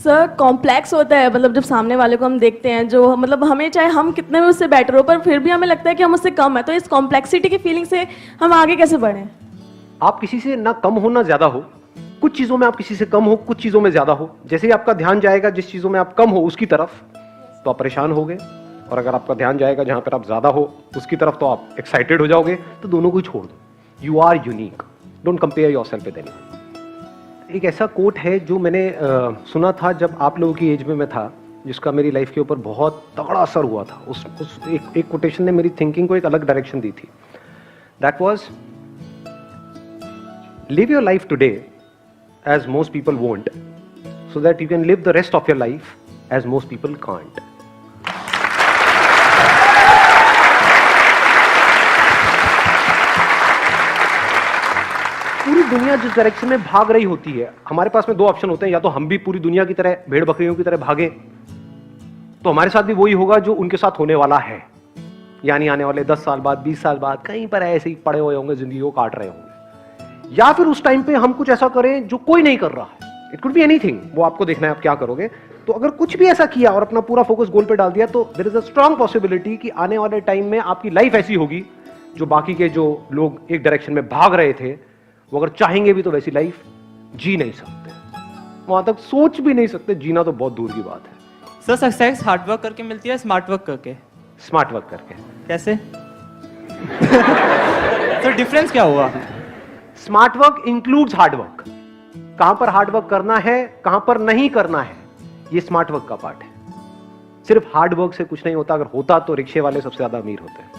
Sir complex होता है, मतलब जब सामने वाले को हम देखते हैं, जो मतलब हमें चाहे हम कितने भी उससे बेटर हो पर फिर भी हमें लगता है कि हम उससे कम है, तो इस कॉम्प्लेक्सिटी की फीलिंग से हम आगे कैसे बढ़ें? आप किसी से ना कम हो ना ज्यादा हो, कुछ चीजों में आप किसी से कम हो, कुछ चीजों में ज्यादा हो। जैसे ही आपका ध्यान जाएगा जिस चीजों में आप कम हो उसकी तरफ, तो आप परेशान हो गए, और अगर आपका ध्यान जाएगा जहां पर आप ज्यादा हो उसकी तरफ, तो आप एक्साइटेड हो जाओगे। तो दोनों को ही छोड़ दो। You are unique, don't compare yourself with anyone. एक ऐसा कोट है जो मैंने सुना था जब आप लोगों की एज में मैं था, जिसका मेरी लाइफ के ऊपर बहुत तगड़ा असर हुआ था। उस एक कोटेशन ने मेरी थिंकिंग को एक अलग डायरेक्शन दी थी। That was, live your life today as most people won't, so that you can live the rest of your life as most people can't. पूरी दुनिया जिस डायरेक्शन में भाग रही होती है, हमारे पास में दो ऑप्शन होते हैं। या तो हम भी पूरी दुनिया की तरह भेड़ बकरियों की तरह भागे, तो हमारे साथ भी वही होगा जो उनके साथ होने वाला है, यानी आने वाले 10 साल बाद, 20 साल बाद कहीं पर ऐसे ही पड़े हुए होंगे, जिंदगी को काट रहे होंगे। या फिर उस टाइम पे हम कुछ ऐसा करें जो कोई नहीं कर रहा है। इट कुड बी एनीथिंग, वो आपको देखना है आप क्या करोगे। तो अगर कुछ भी ऐसा किया और अपना पूरा फोकस गोल पे डाल दिया, तो there is a strong possibility कि आने वाले टाइम में आपकी लाइफ ऐसी होगी जो बाकी के जो लोग एक डायरेक्शन में भाग रहे थे, वो अगर चाहेंगे भी तो वैसी लाइफ जी नहीं सकते, वहां तक सोच भी नहीं सकते। जीना तो बहुत दूर की बात है। सर सक्सेस हार्ड वर्क करके मिलती है स्मार्ट वर्क करके? स्मार्ट वर्क करके। कैसे? तो डिफरेंस क्या हुआ? Smart work includes hard work. कहां पर हार्ड वर्क करना है, कहां पर नहीं करना है, ये स्मार्ट वर्क का पार्ट है। सिर्फ हार्ड वर्क से कुछ नहीं होता। अगर होता तो रिक्शे वाले सबसे ज्यादा अमीर होते हैं।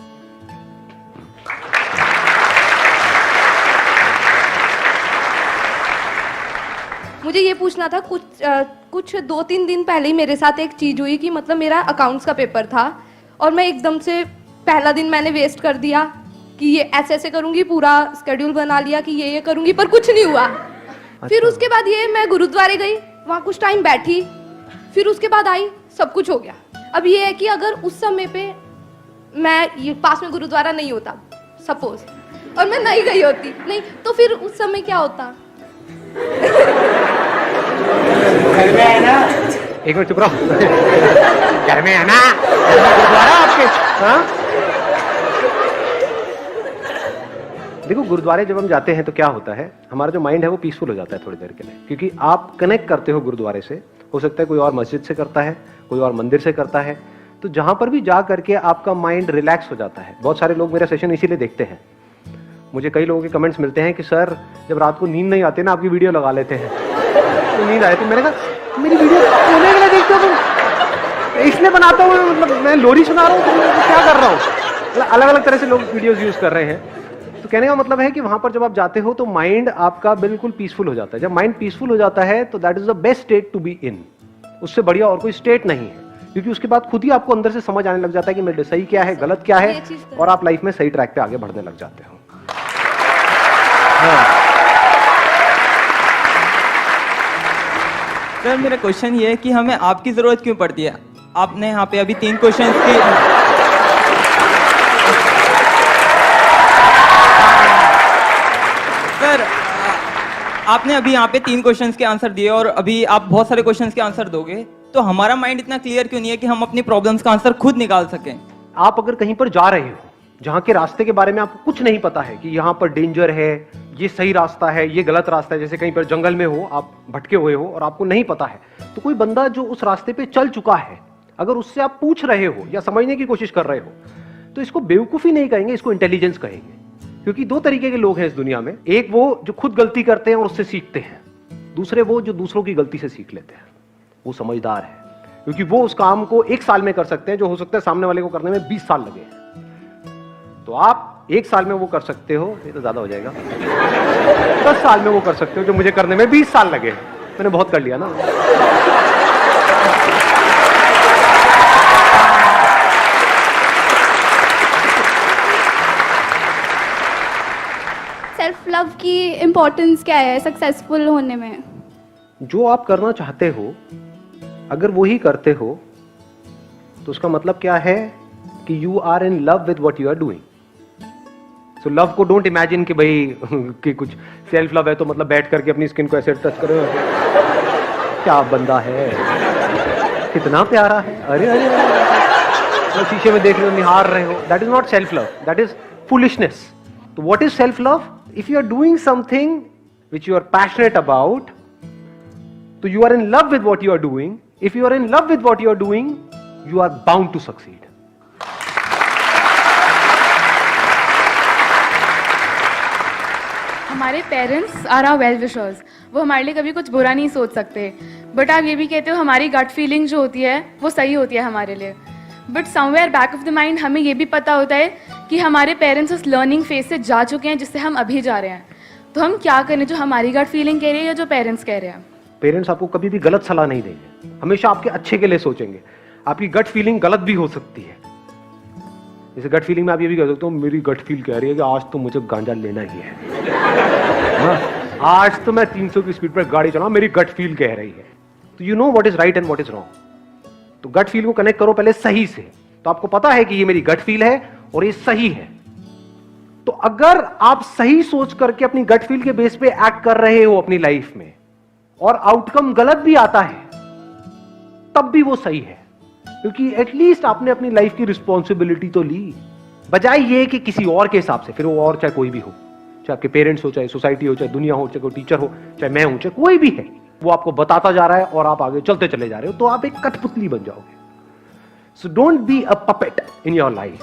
मुझे ये पूछना था, कुछ 2-3 दिन पहले ही मेरे साथ एक चीज हुई कि मतलब मेरा अकाउंट्स का पेपर था और मैं एकदम से पहला दिन मैंने वेस्ट कर दिया कि ये ऐसे करूंगी, पूरा स्केड्यूल बना लिया कि ये करूंगी, पर कुछ नहीं हुआ। अच्छा। फिर उसके बाद ये मैं गुरुद्वारे गई, वहाँ कुछ टाइम बैठी, फिर उसके बाद आई, सब कुछ हो गया। अब ये है कि अगर उस समय पे मैं ये पास में गुरुद्वारा नहीं होता सपोज, और मैं नहीं गई होती, नहीं तो फिर उस समय क्या होता? एक मिनट चुप रहो। घर में है ना गुरुद्वारा आपके? हाँ, देखो गुरुद्वारे जब हम जाते हैं तो क्या होता है, हमारा जो माइंड है वो पीसफुल हो जाता है थोड़ी देर के लिए, क्योंकि आप कनेक्ट करते हो गुरुद्वारे से। हो सकता है कोई और मस्जिद से करता है, कोई और मंदिर से करता है, तो जहां पर भी जा करके आपका माइंड रिलैक्स हो जाता है। बहुत सारे लोग मेरा सेशन इसीलिए देखते हैं। मुझे कई लोगों के कमेंट्स मिलते हैं कि सर जब रात को नींद नहीं आती ना, आपकी वीडियो लगा लेते हैं तो नींद आए। तो मैंने कहा मेरी वीडियो सोने के लिए देखते हो तुम? इसलिए बनाता हूँ, मतलब मैं लोरी सुना रहा हूँ, क्या कर रहा हूँ? अलग अलग तरह से लोग वीडियोज यूज कर रहे हैं। तो कहने का मतलब है कि वहां पर जब आप जाते हो तो माइंड आपका बिल्कुल पीसफुल हो जाता है। जब माइंड पीसफुल हो जाता है तो that is the best state to be in. उससे बढ़िया और कोई स्टेट नहीं है, क्योंकि उसके बाद खुद ही आपको अंदर से समझ आने लग जाता है कि मेरे सही क्या है, गलत क्या है, और आप लाइफ में सही ट्रैक पे आगे बढ़ने लग जाते हो। सर मेरा क्वेश्चन ये है कि हमें आपकी जरूरत क्यों पड़ती है? आपने यहाँ पे अभी 3 क्वेश्चन की, सर आपने अभी यहाँ पे 3 क्वेश्चंस के आंसर दिए और अभी आप बहुत सारे क्वेश्चंस के आंसर दोगे, तो हमारा माइंड इतना क्लियर क्यों नहीं है कि हम अपनी प्रॉब्लम्स का आंसर खुद निकाल सकें? आप अगर कहीं पर जा रहे हो जहाँ के रास्ते के बारे में आपको कुछ नहीं पता है कि यहाँ पर डेंजर है, ये सही रास्ता है, ये गलत रास्ता है, जैसे कहीं पर जंगल में हो, आप भटके हुए हो और आपको नहीं पता है, तो कोई बंदा जो उस रास्ते पे चल चुका है, अगर उससे आप पूछ रहे हो या समझने की कोशिश कर रहे हो, तो इसको बेवकूफ़ी नहीं कहेंगे, इसको इंटेलिजेंस कहेंगे। क्योंकि 2 तरीके के लोग हैं इस दुनिया में। एक वो जो खुद गलती करते हैं और उससे सीखते हैं, दूसरे वो जो दूसरों की गलती से सीख लेते हैं। वो समझदार है, क्योंकि वो उस काम को 1 साल में कर सकते हैं जो हो सकता है सामने वाले को करने में 20 साल लगे। तो आप 1 साल में वो कर सकते हो, ये तो ज्यादा हो जाएगा, 10 साल में वो कर सकते हो जो मुझे करने में 20 साल लगे। मैंने बहुत कर लिया ना। सेल्फ लव की इम्पोर्टेंस क्या है सक्सेसफुल होने में? जो आप करना चाहते हो अगर वो ही करते हो तो उसका मतलब क्या है कि you are in love with what you are doing. So love को डोंट इमेजिन कि भाई कि कुछ सेल्फ लव है तो मतलब बैठ करके अपनी स्किन को ऐसे टच करो। क्या बंदा है, कितना प्यारा है, अरे अरे, अरे। तो शीशे में देख रहे हो, निहार रहे हो, that is not self love, that is foolishness. तो what is self love? If you are doing something which you are passionate about, so you are in love with what you are doing. If you are in love with what you are doing, you are bound to succeed. हमारे parents are our well wishers, वो हमारे लिए कभी कुछ बुरा नहीं सोच सकते, बट आप ये भी कहते हो हमारी गट फीलिंग जो होती है वो सही होती है हमारे लिए, but somewhere back of the mind हमें ये भी पता होता है कि हमारे पेरेंट्स उस लर्निंग फेज से जा चुके हैं जिससे हम अभी जा रहे हैं। तो हम क्या करें, जो हमारी गट फीलिंग कह रही है या जो पेरेंट्स कह रहे हैं? पेरेंट्स आपको कभी भी गलत सलाह नहीं देंगे, हमेशा आपके अच्छे के लिए सोचेंगे। आपकी गट फीलिंग गलत भी हो सकती है। जैसे गट फीलिंग में आप ये भी कह सकते हो, मेरी गट फील कह रही है कि आज तो मुझे गांजा लेना ही है, आज तो मैं 300 की स्पीड पर गाड़ी चलाऊं, मेरी गट फील कह रही है। तो you know what is right and what is wrong. तो गट फील को कनेक्ट करो पहले सही से, तो आपको पता है कि ये मेरी गट फील है और ये सही है। तो अगर आप सही सोच करके अपनी गट फील के बेस पे एक्ट कर रहे हो अपनी लाइफ में और आउटकम गलत भी आता है, तब भी वो सही है, क्योंकि एटलीस्ट आपने अपनी लाइफ की रिस्पॉन्सिबिलिटी तो ली, बजाय ये कि किसी और के हिसाब से। फिर वो और चाहे कोई भी हो, चाहे आपके पेरेंट्स हो, चाहे सोसाइटी हो, चाहे दुनिया हो, चाहे कोई टीचर हो, चाहे मैं हूं, चाहे कोई भी है, वो आपको बताता जा रहा है और आप आगे चलते चले जा रहे हो, तो आप एक कठपुतली बन जाओगे। So don't be a puppet in your life,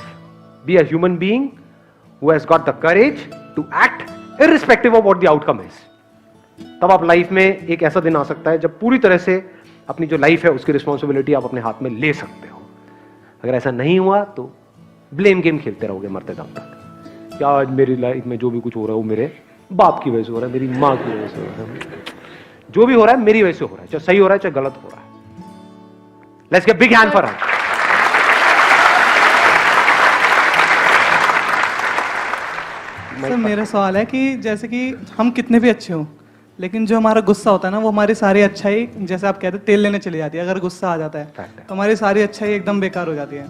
be a human being who has got the courage to act irrespective of what the outcome is. तब आप लाइफ में एक ऐसा दिन आ सकता है जब पूरी तरह से अपनी जो लाइफ है उसकी रिस्पॉन्सिबिलिटी आप अपने हाथ में ले सकते हो। अगर ऐसा नहीं हुआ तो ब्लेम गेम खेलते रहोगे मरते दम तक। क्या आज मेरी लाइफ में जो भी कुछ हो रहा है वो मेरे बाप की वजह से हो रहा है, मेरी माँ की वजह से हो रहा है, जो भी हो रहा है मेरी वजह से हो रहा है, चाहे सही हो रहा है चाहे गलत हो रहा है। Let's give big hand for her. Sir मेरा सवाल है कि जैसे कि हम कितने भी अच्छे हों, लेकिन जो हमारा गुस्सा होता है ना, वो हमारी सारी अच्छाई, जैसे आप कहते हैं तेल लेने चली जाती है। अगर गुस्सा आ जाता है तो हमारी सारी अच्छाई एकदम बेकार हो जाती है।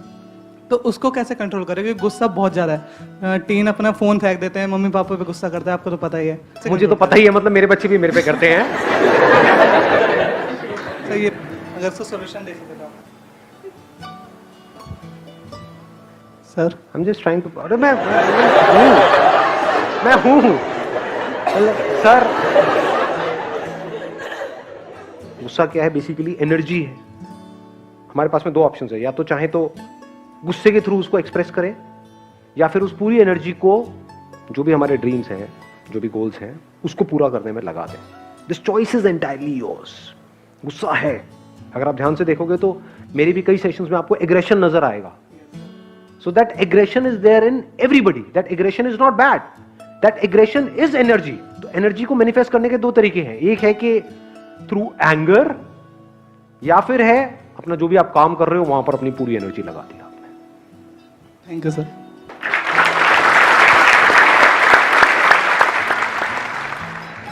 तो उसको कैसे कंट्रोल करें, क्योंकि गुस्सा बहुत ज्यादा है। टीन अपना फोन फेंक देते हैं, मम्मी पापा पे गुस्सा करते हैं, आपको तो पता ही है। मुझे तो पता ही है, मतलब मेरे बच्चे भी मेरे पे करते हैं। सर ये अगर से सोल्यूशन दे सकते तो sir. I'm just trying to, अरे मैं हूं सर। गुस्सा क्या है? बेसिकली एनर्जी है। हमारे पास में दो ऑप्शंस है, या तो चाहे तो गुस्से के थ्रू उसको एक्सप्रेस करें, या फिर उस पूरी एनर्जी को जो भी हमारे ड्रीम्स हैं, जो भी गोल्स हैं, उसको पूरा करने में लगा दें। This choice is entirely yours. गुस्सा है, अगर आप ध्यान से देखोगे तो मेरे भी कई सेशंस में आपको एग्रेशन नजर आएगा। So that aggression is there in everybody. That aggression is not bad. That aggression is energy. तो एनर्जी को मैनिफेस्ट करने के दो तरीके हैं, एक है कि थ्रू एंगर, या फिर है अपना जो भी आप काम कर रहे हो वहां पर अपनी पूरी एनर्जी लगा दी आपने। Thank you sir.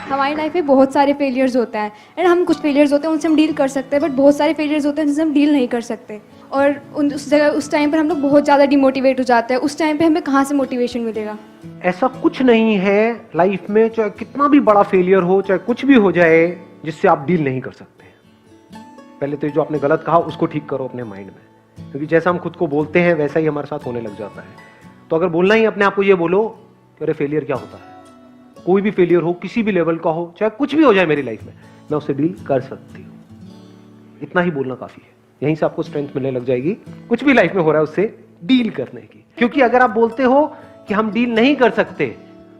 हमारी लाइफ में बहुत सारे फेलियर्स होते हैं, एंड हम कुछ फेलियर्स होते हैं उनसे हम डील कर सकते हैं, बट बहुत सारे फेलियर्स होते हैं जिनसे हम डील नहीं कर सकते, और उस जगह उस टाइम पर हम लोग बहुत ज़्यादा डिमोटिवेट हो जाते हैं। उस टाइम पे हमें कहाँ से मोटिवेशन मिलेगा? ऐसा कुछ नहीं है लाइफ में, चाहे कितना भी बड़ा फेलियर हो, चाहे कुछ भी हो जाए, जिससे आप डील नहीं कर सकते। पहले तो जो आपने गलत कहा उसको ठीक करो अपने माइंड में, क्योंकि जैसा हम खुद को बोलते हैं वैसा ही हमारे साथ होने लग जाता है। तो अगर बोलना ही अपने आप को ये बोलो कि अरे फेलियर क्या होता है, कोई भी फेलियर हो, किसी भी लेवल का हो, चाहे कुछ भी हो जाए मेरी लाइफ में, मैं उससे डील कर सकती हूँ। इतना ही बोलना काफी है, यहीं से आपको स्ट्रेंथ मिलने लग जाएगी कुछ भी लाइफ में हो रहा है उससे डील करने की। क्योंकि अगर आप बोलते हो कि हम डील नहीं कर सकते,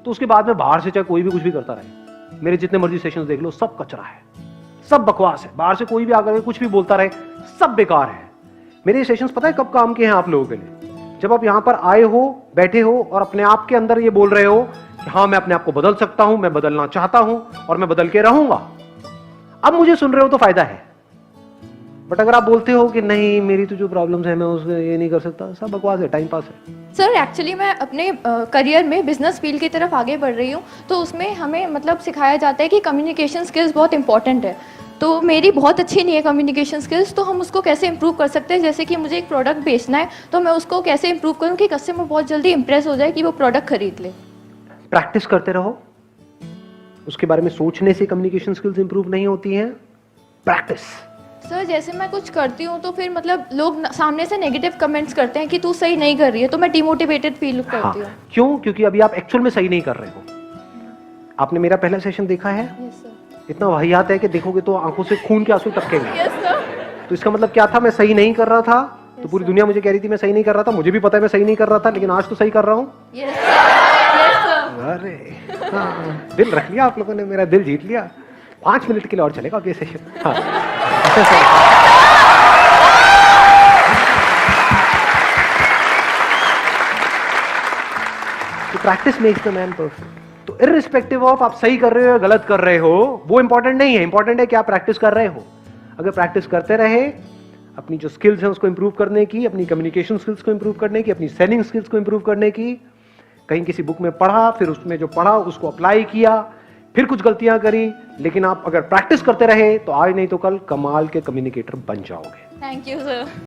तो उसके बाद में बाहर से चाहे कोई भी कुछ भी करता रहे, मेरे जितने मर्जी सेशंस देख लो, सब कचरा है, सब बकवास है। बाहर से कोई भी आकर कुछ भी बोलता रहे, सब बेकार है। मेरे सेशंस पता है कब काम के हैं आप लोगों के लिए? जब आप यहां पर आए हो, बैठे हो और अपने आप के अंदर ये बोल रहे हो कि हाँ मैं अपने आप को बदल सकता हूं, मैं बदलना चाहता हूं और मैं बदल के रहूंगा। अब मुझे सुन रहे हो तो फायदा है। बट अगर आप बोलते हो कि नहीं मेरी तो जो प्रॉब्लम्स है मैं उससे ये नहीं कर सकता, सब बकवास है, टाइम पास है। सर एक्चुअली मैं अपने करियर में बिजनेस फील्ड की तरफ आगे बढ़ रही हूँ, तो उसमें हमें मतलब सिखाया जाता है कि कम्युनिकेशन स्किल्स बहुत इंपॉर्टेंट है। तो मेरी बहुत अच्छी नहीं है कम्युनिकेशन स्किल्स, तो हम उसको कैसे इंप्रूव कर सकते हैं? जैसे कि मुझे एक प्रोडक्ट बेचना है, तो मैं उसको कैसे इंप्रूव करूँ कि कस्टमर बहुत जल्दी इंप्रेस हो जाए कि वो प्रोडक्ट खरीद ले? प्रैक्टिस करते रहो। उसके बारे में सोचने से कम्युनिकेशन स्किल्स इंप्रूव नहीं होती हैं, प्रैक्टिस। सर जैसे मैं कुछ करती हूँ तो फिर मतलब लोग सामने से नेगेटिव कमेंट्स करते हैं कि तू सही नहीं कर रही है, तो मैं डिमोटिवेटेड फील करती हूँ। क्यों? क्योंकि अभी आप एक्चुअल में सही नहीं कर रहे हो। आपने मेरा पहला सेशन देखा है? Yes sir. इतना वाहियात है कि देखोगे तो आंखों से खून के आंसू टपकेंगे। Yes sir. तो इसका मतलब क्या था? मैं सही नहीं कर रहा था, तो पूरी दुनिया मुझे कह रही थी मैं सही नहीं कर रहा था, मुझे भी पता है मैं सही नहीं कर रहा था, लेकिन आज तो सही कर रहा हूँ। Yes sir. अरे हाँ, दिल रख लिया आप लोगों ने, मेरा दिल जीत लिया। 5 मिनट के लिए और चलेगा अब ये सेशन। हाँ। तो practice makes the man perfect. तो इररिस्पेक्टिव ऑफ आप सही कर रहे हो या गलत कर रहे हो, वो इंपॉर्टेंट नहीं है। इंपॉर्टेंट है कि आप प्रैक्टिस कर रहे हो। अगर प्रैक्टिस करते रहे, अपनी जो स्किल्स हैं उसको इंप्रूव करने की, अपनी कम्युनिकेशन स्किल्स को इंप्रूव करने की, अपनी सेलिंग स्किल्स को इंप्रूव करने की, कहीं किसी बुक में पढ़ा, फिर उसमें जो पढ़ा उसको अप्लाई किया, फिर कुछ गलतियां करी, लेकिन आप अगर प्रैक्टिस करते रहे तो आज नहीं तो कल कमाल के कम्युनिकेटर बन जाओगे। Thank you sir.